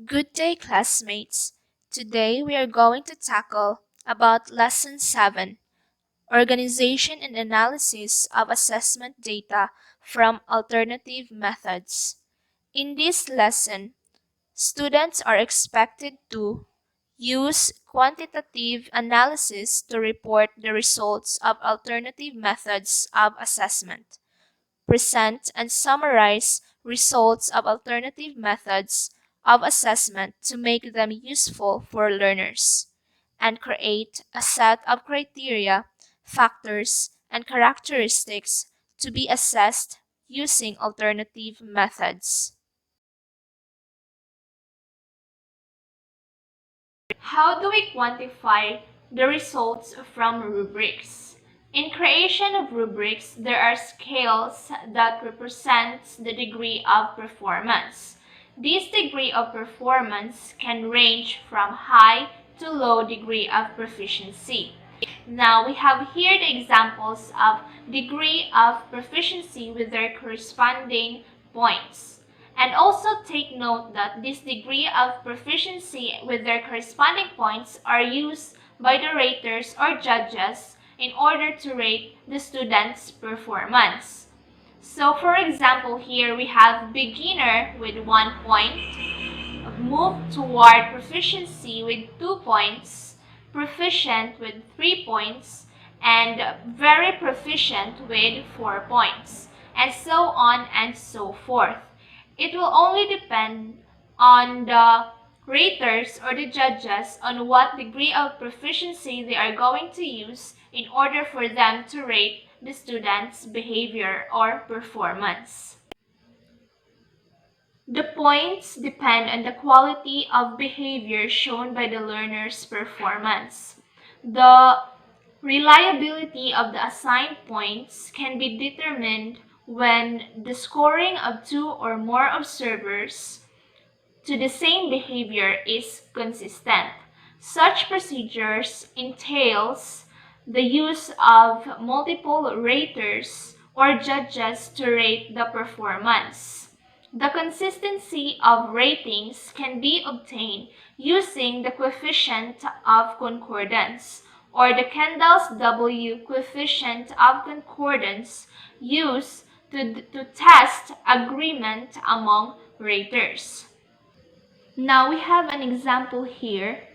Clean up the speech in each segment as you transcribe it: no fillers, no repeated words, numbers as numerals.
Good day, classmates. Today we are going to tackle about Lesson 7, Organization and Analysis of Assessment Data from Alternative Methods. In this lesson, students are expected to use quantitative analysis to report the results of alternative methods of assessment, present and summarize results of alternative methods of assessment to make them useful for learners, and create a set of criteria, factors, and characteristics to be assessed using alternative methods. How do we quantify the results from rubrics? In creation of rubrics, there are scales that represent the degree of performance. This degree of performance can range from high to low degree of proficiency. Now we have here the examples of degree of proficiency with their corresponding points. And also take note that this degree of proficiency with their corresponding points are used by the raters or judges in order to rate the student's performance. So for example, here we have beginner with 1 point, move toward proficiency with 2 points, proficient with 3 points, and very proficient with 4 points, and so on and so forth. It will only depend on the raters or the judges on what degree of proficiency they are going to use in order for them to rate the student's behavior or performance. The points depend on the quality of behavior shown by the learner's performance. The reliability of the assigned points can be determined when the scoring of 2 or more observers to the same behavior is consistent. Such procedures entails the use of multiple raters or judges to rate the performance. The consistency of ratings can be obtained using the coefficient of concordance or the Kendall's W coefficient of concordance used to test agreement among raters. Now we have an example here.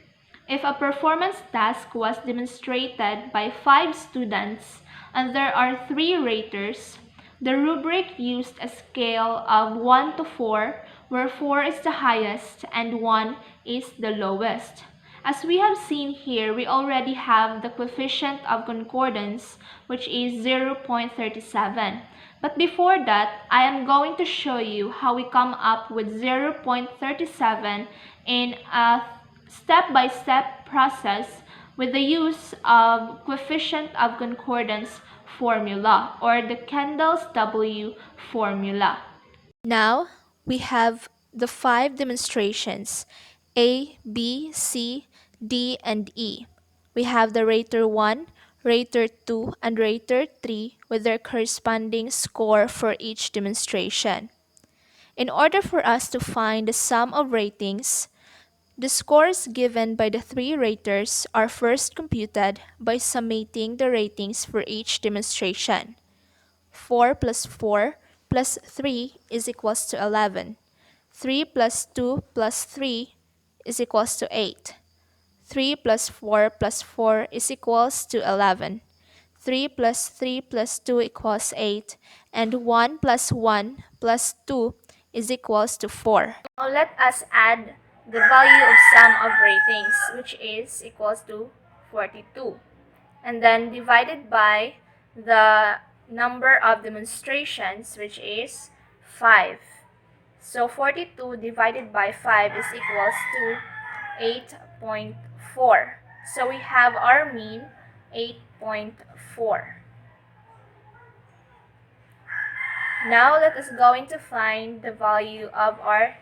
If a performance task was demonstrated by 5 students and there are 3 raters, the rubric used a scale of 1 to 4, where 4 is the highest and 1 is the lowest. As we have seen here, we already have the coefficient of concordance, which is 0.37. But before that, I am going to show you how we come up with 0.37 in a step-by-step process with the use of coefficient of concordance formula or the Kendall's W formula. Now we have the 5 demonstrations A, B, C, D, and E. We have the rater 1, rater 2, and rater 3 with their corresponding score for each demonstration. In order for us to find the sum of ratings, the scores given by the 3 raters are first computed by summating the ratings for each demonstration. 4 plus 4 plus 3 is equals to 11. 3 plus 2 plus 3 is equals to 8. 3 plus 4 plus 4 is equals to 11. 3 plus 3 plus 2 equals 8. And 1 plus 1 plus 2 is equals to 4. Now let us add the value of sum of ratings, which is equals to 42. And then divided by the number of demonstrations, which is 5. So 42 divided by 5 is equals to 8.4. So we have our mean 8.4. Now let us going to find the value of our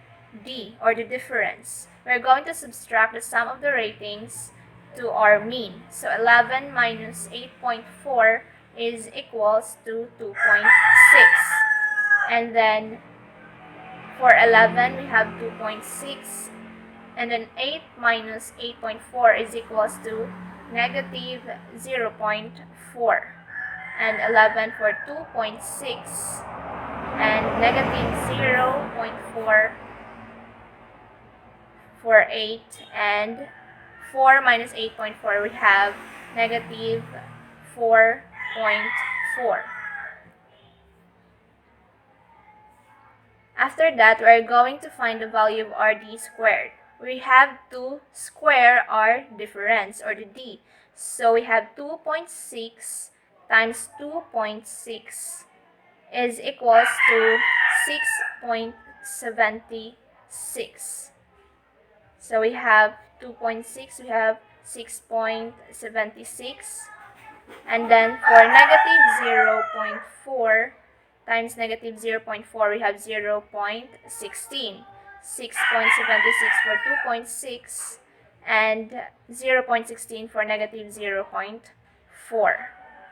D, or the difference. We're going to subtract the sum of the ratings to our mean. So 11 minus 8.4 is equals to 2.6. And then for 11, we have 2.6 And then 8 minus 8.4 is equals to negative 0.4. And 11 for 2.6 and negative 0.4 for 8, and 4 minus 8.4 we have negative 4.4. After that, we are going to find the value of our d squared. We have to square our difference, or the d. So we have 2.6 times 2.6 is equals to 6.76. So we have 2.6, we have 6.76. And then for negative 0.4 times negative 0.4, we have 0.16. 6.76 for 2.6 and 0.16 for negative 0.4.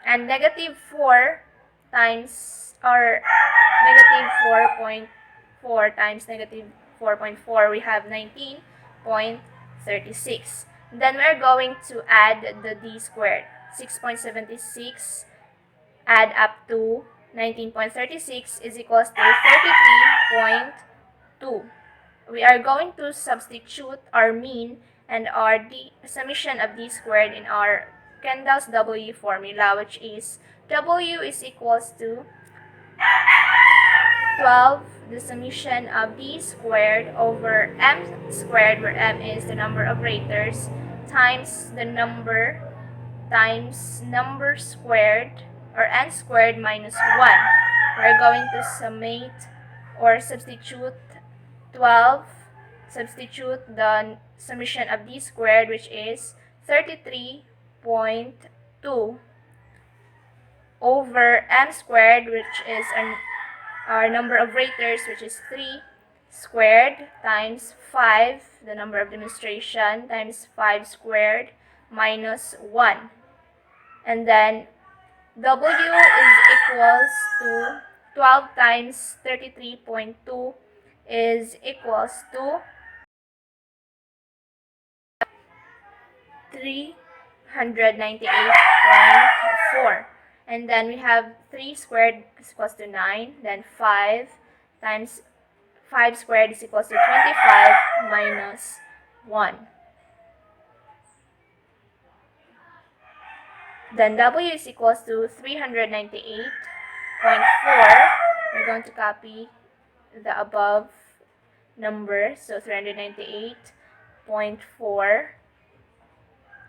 And negative 4 times, or negative 4.4 times negative 4.4, we have 19.36. Then we're going to add the d squared. 6.76 add up to 19.36 is equals to 33.2. We are going to substitute our mean and our summation of d squared in our Kendall's W formula, which is W is equals to 12, the summation of d squared over m squared, where m is the number of raters, times the number times number squared, or n squared minus 1. We're going to summate or substitute 12, substitute the summation of d squared, which is 33.2 over m squared, which is our number of raters, which is 3 squared, times 5, the number of demonstration, times 5 squared minus 1. And then W is equals to 12 times 33.2 is equals to 398.4. And then we have 3 squared is equals to 9. Then 5 times 5 squared is equals to 25 minus 1. Then W is equals to 398.4. We're going to copy the above number. So 398.4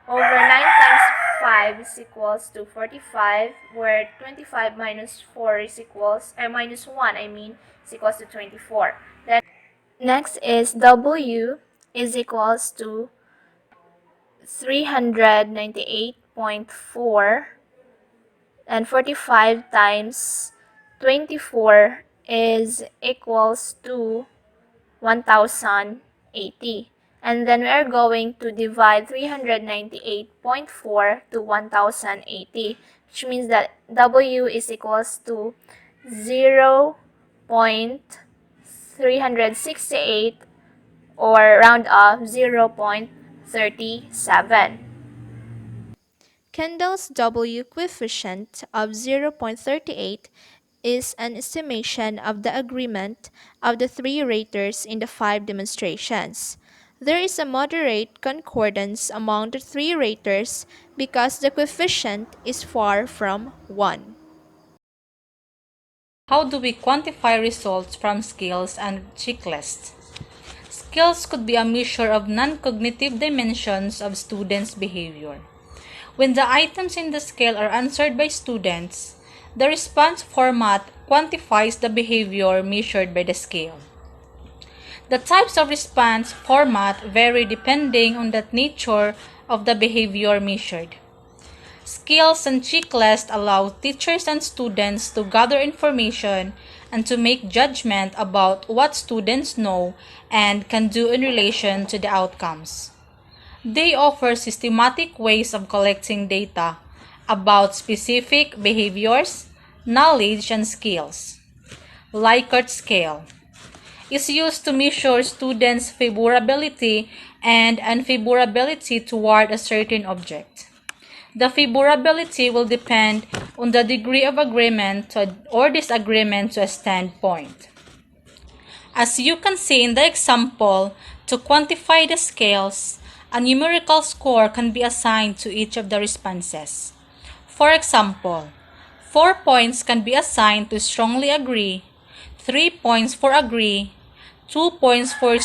over 9 times 5 is equals to 45, where 25 minus 4 is equals, minus 1, is equals to 24. Then next is W is equals to 398.4, and 45 times 24 is equals to 1080. And then we are going to divide 398.4 to 1080, which means that W is equals to 0.368, or round off 0.37. Kendall's W coefficient of 0.38 is an estimation of the agreement of the 3 raters in the 5 demonstrations. There is a moderate concordance among the 3 raters because the coefficient is far from 1. How do we quantify results from skills and checklists? Skills could be a measure of non-cognitive dimensions of students' behavior. When the items in the scale are answered by students, the response format quantifies the behavior measured by the scale. The types of response format vary depending on the nature of the behavior measured. Skills and checklists allow teachers and students to gather information and to make judgment about what students know and can do in relation to the outcomes. They offer systematic ways of collecting data about specific behaviors, knowledge, and skills. Likert scale. is used to measure students' favorability and unfavorability toward a certain object. The favorability will depend on the degree of agreement or disagreement to a standpoint. As you can see in the example, to quantify the scales, a numerical score can be assigned to each of the responses. For example, 4 points can be assigned to strongly agree, 3 points for agree, 2 points for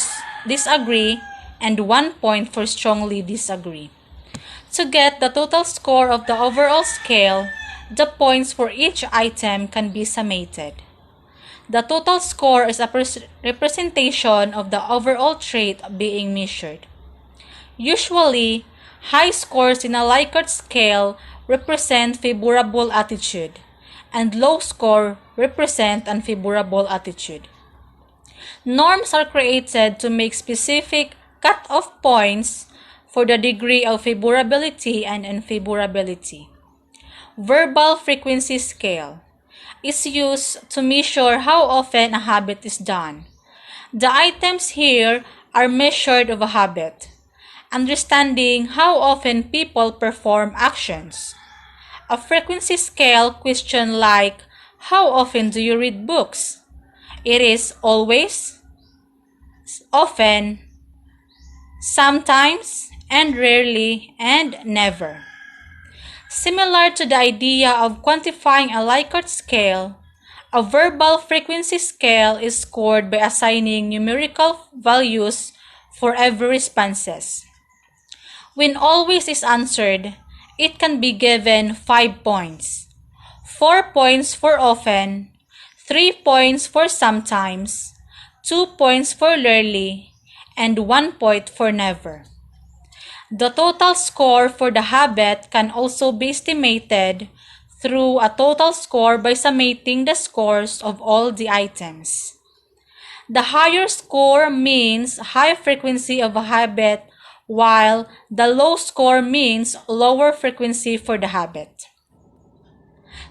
disagree, and 1 point for strongly disagree. To get the total score of the overall scale, the points for each item can be summated. The total score is a representation of the overall trait being measured. Usually, high scores in a Likert scale represent favorable attitude, and low score represent unfavorable attitude. Norms are created to make specific cut-off points for the degree of favorability and unfavorability. Verbal frequency scale is used to measure how often a habit is done. The items here are measured of a habit, understanding how often people perform actions. A frequency scale question like, how often do you read books? It is always, often, sometimes, and rarely, and never. Similar to the idea of quantifying a Likert scale, a verbal frequency scale is scored by assigning numerical values for every responses. When always is answered, it can be given 5 points, 4 points for often, 3 points for sometimes, 2 points for rarely, and 1 point for never. The total score for the habit can also be estimated through a total score by summating the scores of all the items. The higher score means high frequency of a habit, while the low score means lower frequency for the habit.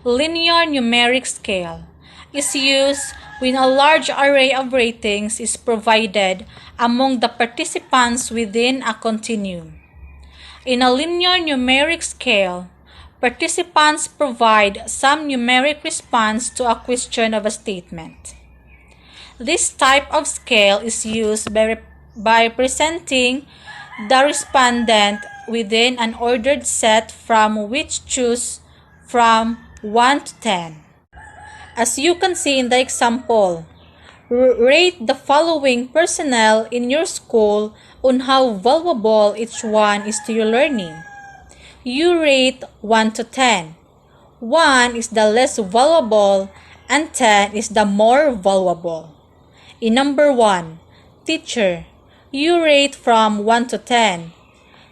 Linear numeric scale is used when a large array of ratings is provided among the participants within a continuum. In a linear numeric scale, participants provide some numeric response to a question of a statement. This type of scale is used by presenting the respondent within an ordered set from which choose from 1 to 10. As you can see in the example, rate the following personnel in your school on how valuable each one is to your learning. You rate 1 to 10. 1 is the less valuable and 10 is the more valuable. In number 1, teacher, you rate from 1 to 10.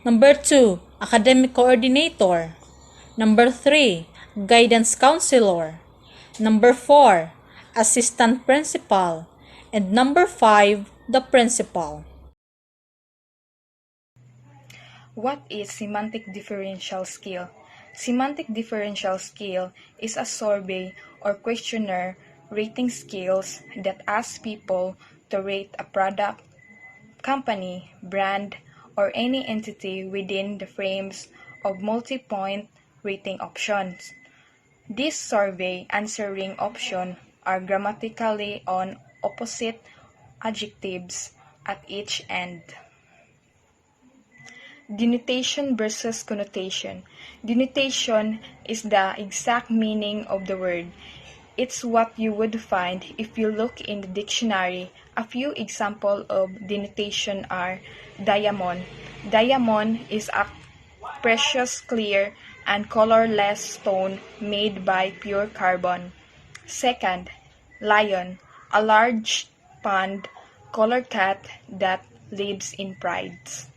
Number 2, academic coordinator. Number 3, guidance counselor. Number 4, assistant principal. And number 5, the principal. What is semantic differential scale? Semantic differential scale is a survey or questionnaire rating scales that asks people to rate a product, company, brand, or any entity within the frames of multi-point rating options. This survey answering options are grammatically on opposite adjectives at each end. Denotation versus connotation. Denotation is the exact meaning of the word. It's what you would find if you look in the dictionary. A few examples of denotation are diamond. Diamond is a precious, clear, and colorless stone made by pure carbon. Second, lion, a large pond colored cat that lives in prides.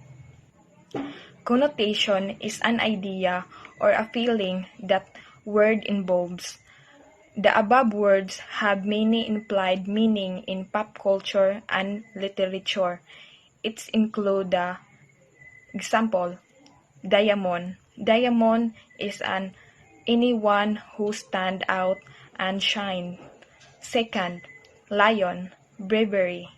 Connotation is an idea or a feeling that word involves. The above words have many implied meaning in pop culture and literature. It include the example, diamond. Diamond is anyone who stand out and shine. Second, lion, bravery.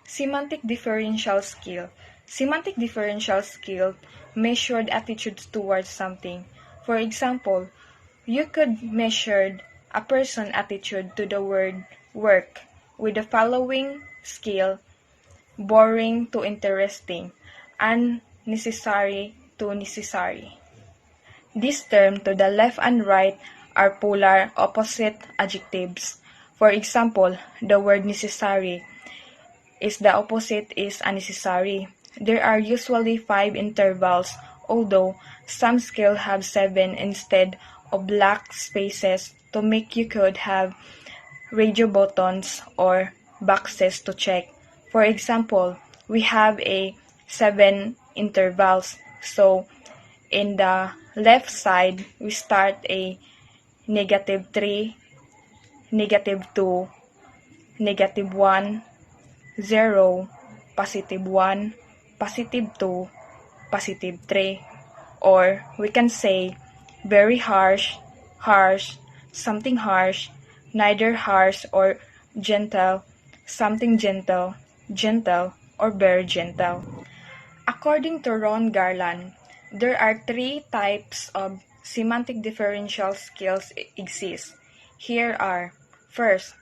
Semantic differential skill. Semantic differential skill measured attitudes towards something. For example, you could measure a person's attitude to the word work with the following scale: boring to interesting, unnecessary to necessary. This term to the left and right are polar opposite adjectives. For example, the word necessary is the opposite is unnecessary. There are usually 5 intervals, although some scale have 7 instead of blank spaces to make you could have radio buttons or boxes to check. For example, we have a 7 intervals. So in the left side, we start a -3, -2, -1, 0, +1, +2, +3. Or we can say very harsh, harsh, something harsh, neither harsh or gentle, something gentle, gentle, or very gentle. According to Ron Garland, there are 3 types of semantic differential skills exist. Here are: first,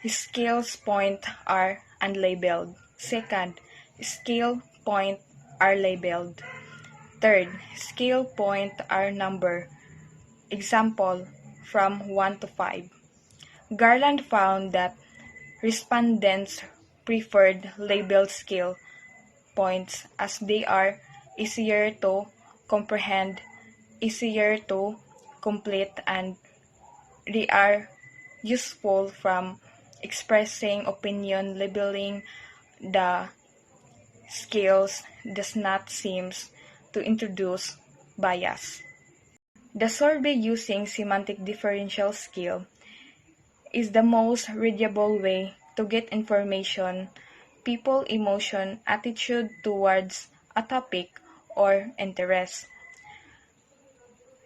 scales point are unlabeled. Second, scale point are labeled. Third, scale point are number. Example, from 1 to 5. Garland found that respondents preferred labeled scale points as they are easier to comprehend, easier to complete, and they are useful from expressing opinion. Labeling the scales does not seem to introduce bias. The survey using semantic differential skill is the most readable way to get information, people, emotion, attitude towards a topic or interest.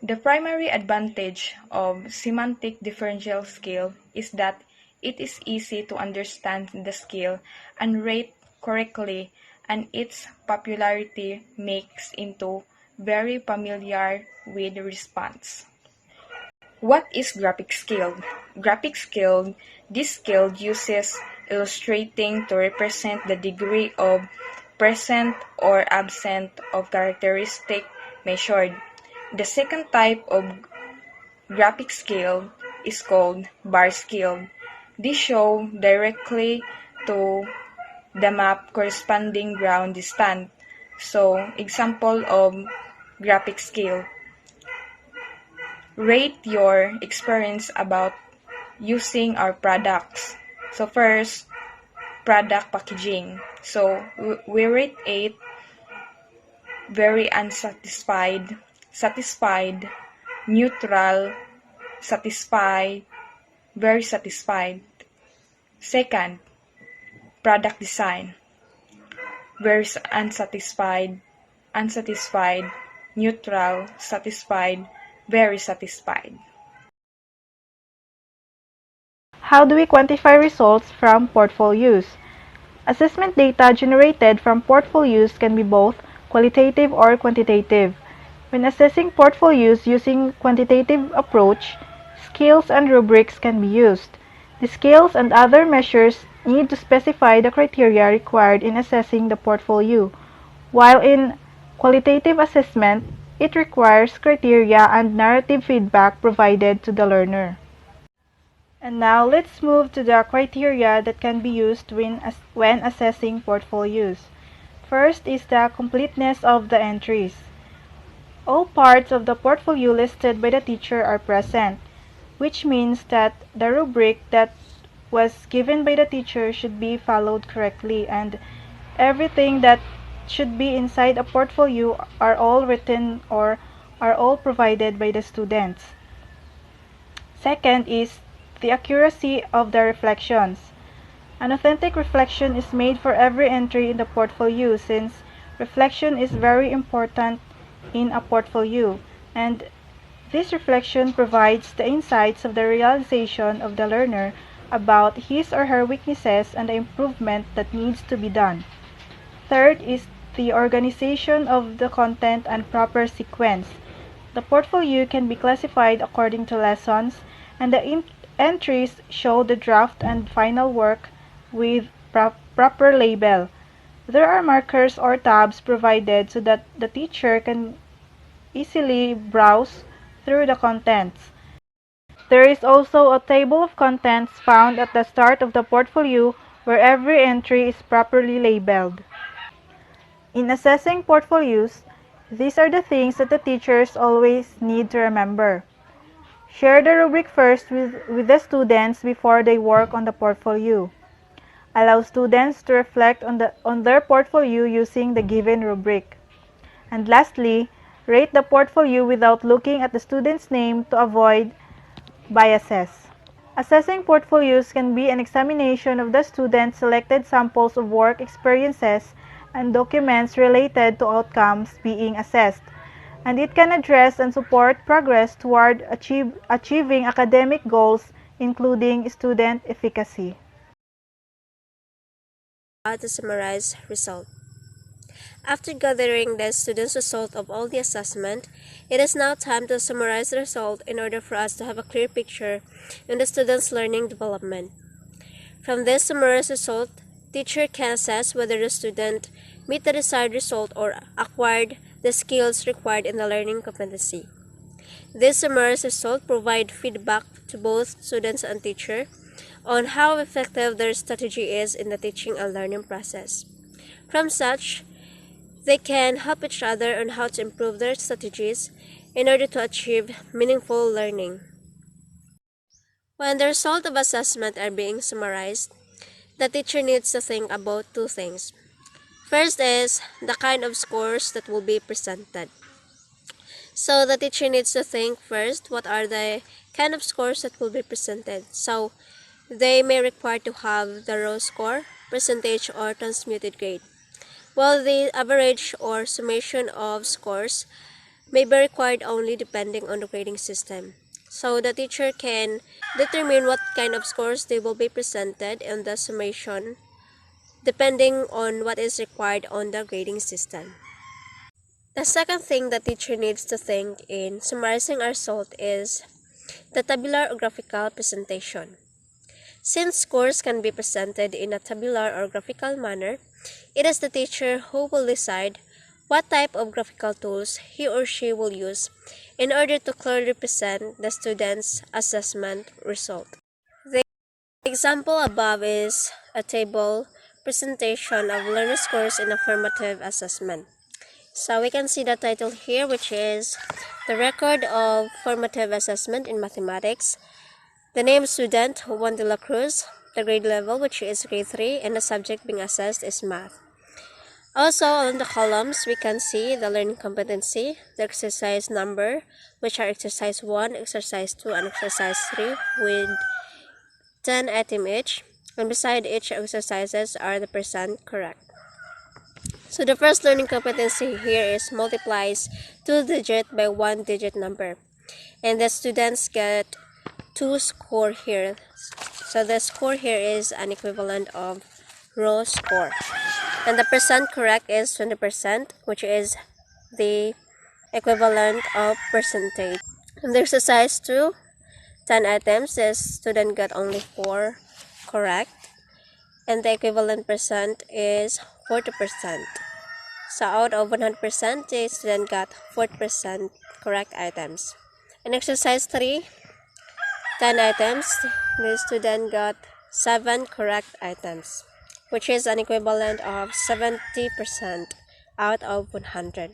The primary advantage of semantic differential skill is that it is easy to understand the skill and rate correctly, and its popularity makes into very familiar with the response. What is graphic skill? Graphic skill, this skill uses illustrating to represent the degree of present or absent of characteristic measured. The second type of graphic skill is called bar skill. These show directly to the map corresponding ground distance. So, example of graphic skill: rate your experience about using our products. So first, product packaging. So we rate 8, very unsatisfied, satisfied, neutral, satisfied, very satisfied. Second, product design. Very unsatisfied, unsatisfied, neutral, satisfied, very satisfied. How do we quantify results from portfolios? Assessment data generated from portfolios can be both qualitative or quantitative. When assessing portfolios using quantitative approach, scales and rubrics can be used. The scales and other measures need to specify the criteria required in assessing the portfolio, while in qualitative assessment, it requires criteria and narrative feedback provided to the learner. And now let's move to the criteria that can be used when assessing portfolios. First is the completeness of the entries. All parts of the portfolio listed by the teacher are present, which means that the rubric that was given by the teacher should be followed correctly, and everything that should be inside a portfolio are all written or are all provided by the students. Second is the accuracy of the reflections. An authentic reflection is made for every entry in the portfolio, since reflection is very important in a portfolio, and this reflection provides the insights of the realization of the learner about his or her weaknesses and the improvement that needs to be done. Third is the organization of the content and proper sequence. The portfolio can be classified according to lessons, and the entries show the draft and final work with proper label. There are markers or tabs provided so that the teacher can easily browse through the contents. There is also a table of contents found at the start of the portfolio where every entry is properly labeled. In assessing portfolios, these are the things that the teachers always need to remember. Share the rubric first with the students before they work on the portfolio. Allow students to reflect on their portfolio using the given rubric. And lastly, rate the portfolio without looking at the student's name to avoid biases. Assessing portfolios can be an examination of the student's selected samples of work experiences and documents related to outcomes being assessed, and it can address and support progress toward achieving academic goals, including student efficacy. How to summarize result. After gathering the students' result of all the assessment, it is now time to summarize the result in order for us to have a clear picture in the students' learning development. From this summarized result, teacher can assess whether the student meet the desired result or acquired the skills required in the learning competency. This summarized result provide feedback to both students and teacher on how effective their strategy is in the teaching and learning process. From such, they can help each other on how to improve their strategies in order to achieve meaningful learning. When the result of assessment are being summarized, the teacher needs to think about two things. First is the kind of scores that will be presented. So the teacher needs to think first what are the kind of scores that will be presented. So they may require to have the raw score, percentage, or transmuted grade, while the average or summation of scores may be required only depending on the grading system. So the teacher can determine what kind of scores they will be presented in the summation depending on what is required on the grading system. The second thing the teacher needs to think in summarizing our result is the tabular or graphical presentation. Since scores can be presented in a tabular or graphical manner, it is the teacher who will decide what type of graphical tools he or she will use in order to clearly present the student's assessment result. The example above is a table presentation of learner scores in a formative assessment. So we can see the title here, which is the record of formative assessment in mathematics. The name student, Juan de la Cruz, the grade level, which is grade 3, and the subject being assessed is math. Also, on the columns, we can see the learning competency, the exercise number, which are exercise 1, exercise 2, and exercise 3 with 10 items each. And beside each exercises are the percent correct. So the first learning competency here is multiplies 2 digit by 1 digit number. And the students get 2 score here. So the score here is an equivalent of raw score. And the percent correct is 20%, which is the equivalent of percentage. And the exercise 2, 10 items, the student got only 4 correct. And the equivalent percent is 40%. So out of 100%, the student got 40% correct items. In exercise 3, 10 items, the student got 7 correct items, which is an equivalent of 70% out of 100.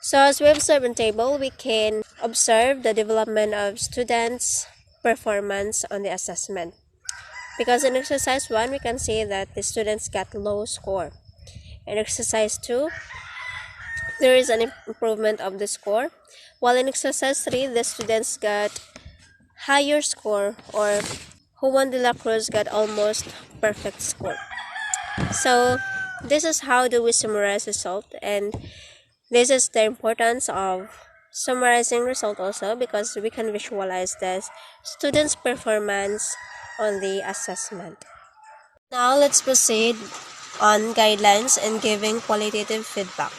So as we observe in table, we can observe the development of students' performance on the assessment. Because in exercise 1, we can see that the students got low score. In exercise 2, there is an improvement of the score, while in exercise 3, the students got higher score, or Juan de la Cruz got almost perfect score. So this is how do we summarize result, and this is the importance of summarizing result also, because we can visualize the students' performance on the assessment. Now let's proceed on guidelines and giving qualitative feedback.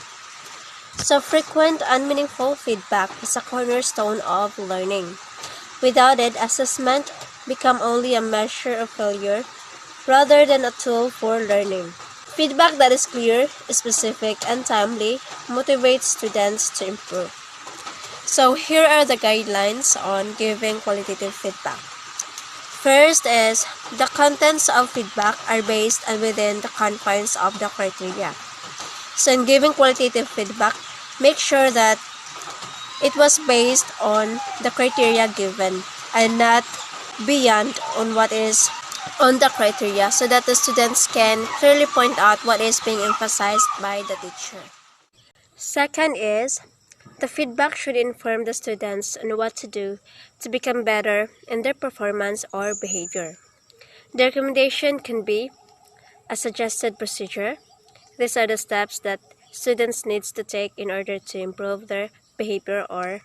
So frequent and meaningful feedback is a cornerstone of learning. Without it, assessment become only a measure of failure rather than a tool for learning. Feedback that is clear, specific, and timely motivates students to improve. So here are the guidelines on giving qualitative feedback. First is the contents of feedback are based and within the confines of the criteria. So in giving qualitative feedback, make sure that it was based on the criteria given and not beyond on what is on the criteria, so that the students can clearly point out what is being emphasized by the teacher. Second is the feedback should inform the students on what to do to become better in their performance or behavior. The recommendation can be a suggested procedure. These are the steps that students need to take in order to improve their behavior or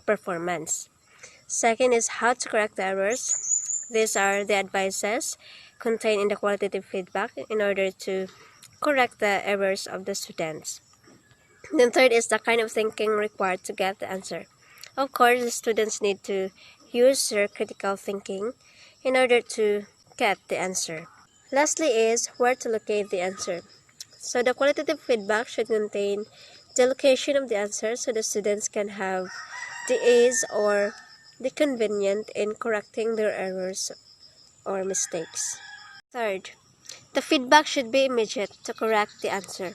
performance. Second is how to correct the errors. These are the advices contained in the qualitative feedback in order to correct the errors of the students. Then third is the kind of thinking required to get the answer. Of course, the students need to use their critical thinking in order to get the answer. Lastly is where to locate the answer. So the qualitative feedback should contain the location of the answer so the students can have the ease or the convenient in correcting their errors or mistakes. Third, the feedback should be immediate to correct the answer.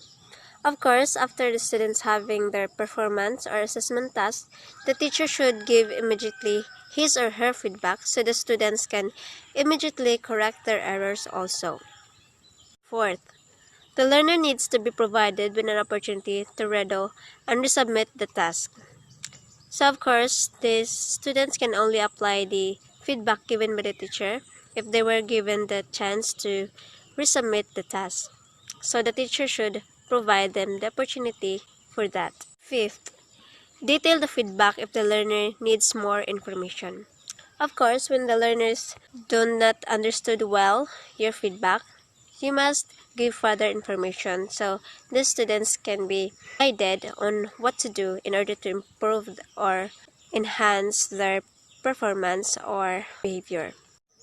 Of course, after the students having their performance or assessment task, the teacher should give immediately his or her feedback so the students can immediately correct their errors also. Fourth, the learner needs to be provided with an opportunity to redo and resubmit the task. So of course, these students can only apply the feedback given by the teacher if they were given the chance to resubmit the task. So the teacher should provide them the opportunity for that. Fifth, detail the feedback if the learner needs more information. Of course, when the learners do not understood well your feedback, you must give further information so the students can be guided on what to do in order to improve or enhance their performance or behavior.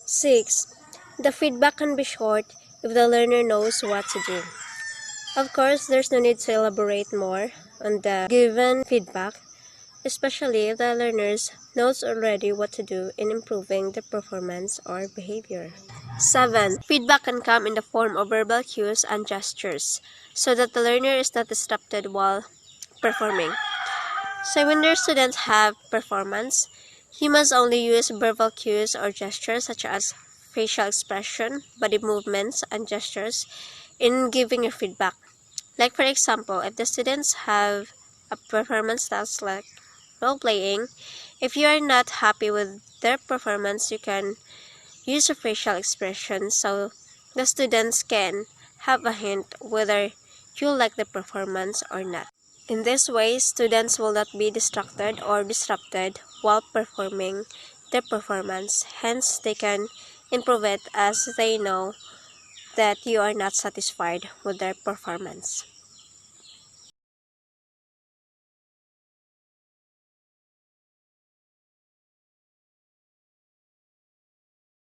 6. The feedback can be short if the learner knows what to do. Of course, there's no need to elaborate more on the given feedback, especially if the learners knows already what to do in improving their performance or behavior. 7. Feedback can come in the form of verbal cues and gestures so that the learner is not disrupted while performing. So when your students have performance, you must only use verbal cues or gestures such as facial expression, body movements, and gestures in giving your feedback. Like for example, if the students have a performance task like role playing, if you are not happy with their performance, you can use a facial expression so the students can have a hint whether you like the performance or not. In this way, students will not be distracted or disrupted while performing their performance. Hence, they can improve it as they know that you are not satisfied with their performance.